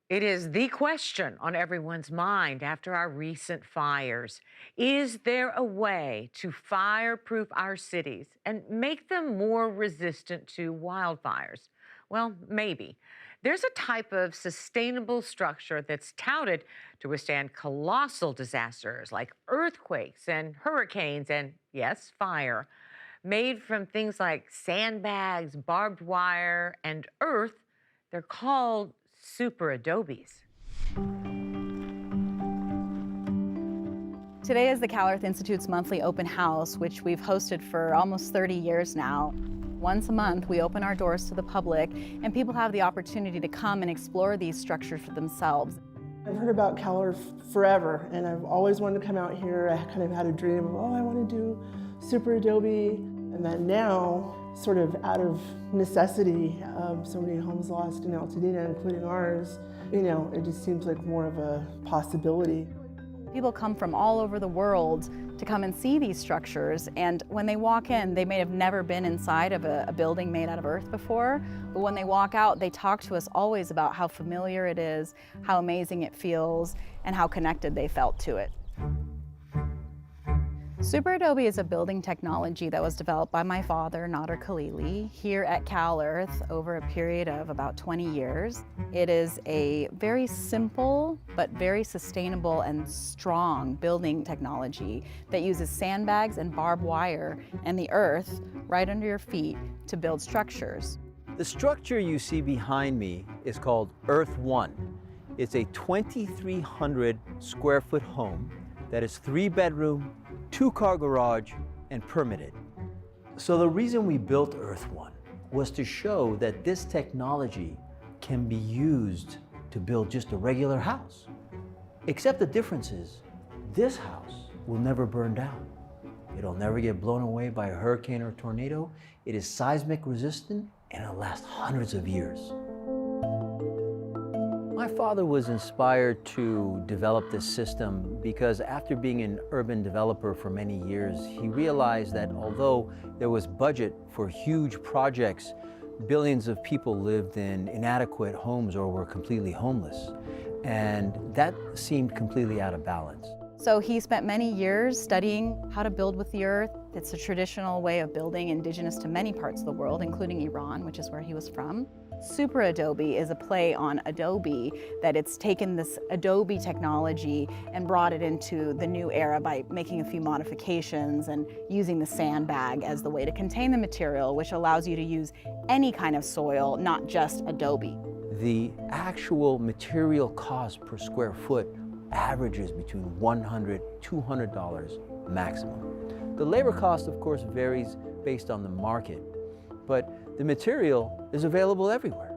It is the question on everyone's mind after our recent fires. Is there a way to fireproof our cities and make them more resistant to wildfires? Well, maybe. There's a type of sustainable structure that's touted to withstand colossal disasters like earthquakes and hurricanes and, yes, fire. Made from things like sandbags, barbed wire, and earth, they're called SuperAdobes. Today is the CalEarth Institute's monthly open house, which we've hosted for almost 30 years now. Once a month, we open our doors to the public, and people have the opportunity to come and explore these structures for themselves. I've heard about CalEarth forever, and I've always wanted to come out here. I kind of had a dream of, oh, I want to do SuperAdobe. And then now, sort of out of necessity, so many homes lost in Altadena, including ours, it just seems like more of a possibility. People come from all over the world to come and see these structures, and when they walk in, they may have never been inside of a building made out of earth before, but when they walk out, they talk to us always about how familiar it is, how amazing it feels, and how connected they felt to it. SuperAdobe is a building technology that was developed by my father, Nader Khalili, here at CalEarth over a period of about 20 years. It is a very simple but very sustainable and strong building technology that uses sandbags and barbed wire and the earth right under your feet to build structures. The structure you see behind me is called Earth One. It's a 2,300 square foot home that is 3-bedroom, 2-car garage, and permitted. So the reason we built Earth One was to show that this technology can be used to build just a regular house. Except the difference is, this house will never burn down. It'll never get blown away by a hurricane or tornado. It is seismic resistant and it'll last hundreds of years. My father was inspired to develop this system because after being an urban developer for many years, he realized that although there was budget for huge projects, billions of people lived in inadequate homes or were completely homeless. And that seemed completely out of balance. So he spent many years studying how to build with the earth. It's a traditional way of building indigenous to many parts of the world, including Iran, which is where he was from. SuperAdobe is a play on Adobe, that it's taken this Adobe technology and brought it into the new era by making a few modifications and using the sandbag as the way to contain the material, which allows you to use any kind of soil, not just Adobe. The actual material cost per square foot averages between $100, $200 maximum. The labor cost, of course, varies based on the market, but the material is available everywhere.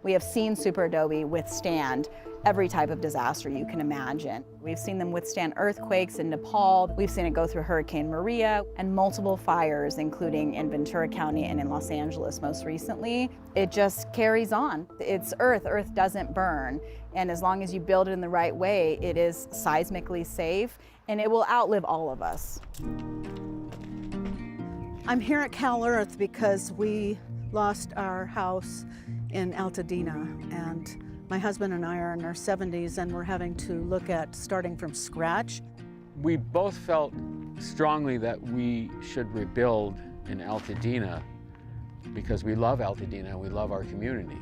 We have seen SuperAdobe withstand every type of disaster you can imagine. We've seen them withstand earthquakes in Nepal. We've seen it go through Hurricane Maria and multiple fires, including in Ventura County and in Los Angeles most recently. It just carries on. It's earth. Earth doesn't burn. And as long as you build it in the right way, it is seismically safe and it will outlive all of us. I'm here at CalEarth because we lost our house in Altadena, and my husband and I are in our 70s and we're having to look at starting from scratch. We both felt strongly that we should rebuild in Altadena because we love Altadena, we love our community.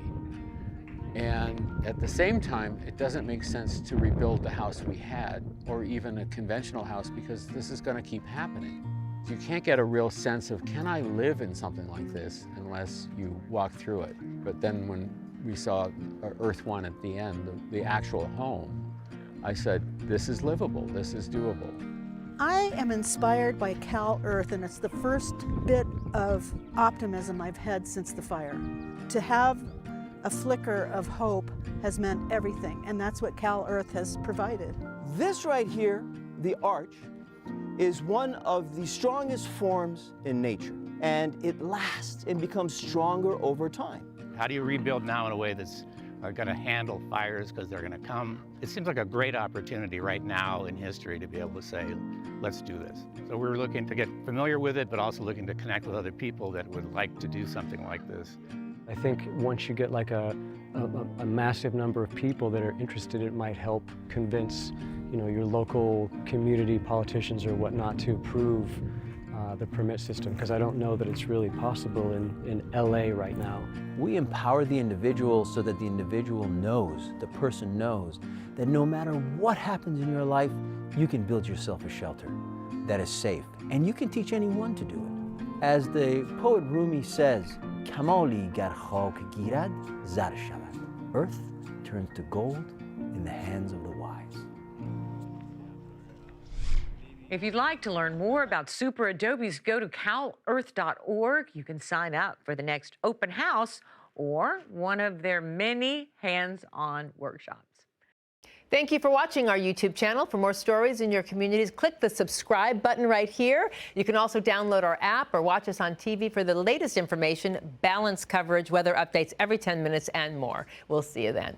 And at the same time, it doesn't make sense to rebuild the house we had or even a conventional house because this is going to keep happening. You can't get a real sense of, can I live in something like this unless you walk through it. But then when we saw Earth One at the end, the actual home, I said, this is livable, this is doable. I am inspired by CalEarth, and it's the first bit of optimism I've had since the fire. To have a flicker of hope has meant everything, and that's what CalEarth has provided. This right here, the arch, is one of the strongest forms in nature, and it lasts and becomes stronger over time. How do you rebuild now in a way that's going to handle fires because they're going to come? It seems like a great opportunity right now in history to be able to say, let's do this. So we're looking to get familiar with it, but also looking to connect with other people that would like to do something like this. I think once you get like a a massive number of people that are interested, it might help convince, your local community politicians or whatnot to approve the permit system, because I don't know that it's really possible in LA right now. We empower the individual so that the individual knows, the person knows, that no matter what happens in your life, you can build yourself a shelter that is safe, and you can teach anyone to do it. As the poet Rumi says, "Kamali gar khak girad zar shavad." Earth turns to gold in the hands of the wise. If you'd like to learn more about SuperAdobes, go to calearth.org. You can sign up for the next open house or one of their many hands-on workshops. Thank you for watching our YouTube channel. For more stories in your communities, click the subscribe button right here. You can also download our app or watch us on TV for the latest information, balanced coverage, weather updates every 10 minutes, and more. We'll see you then.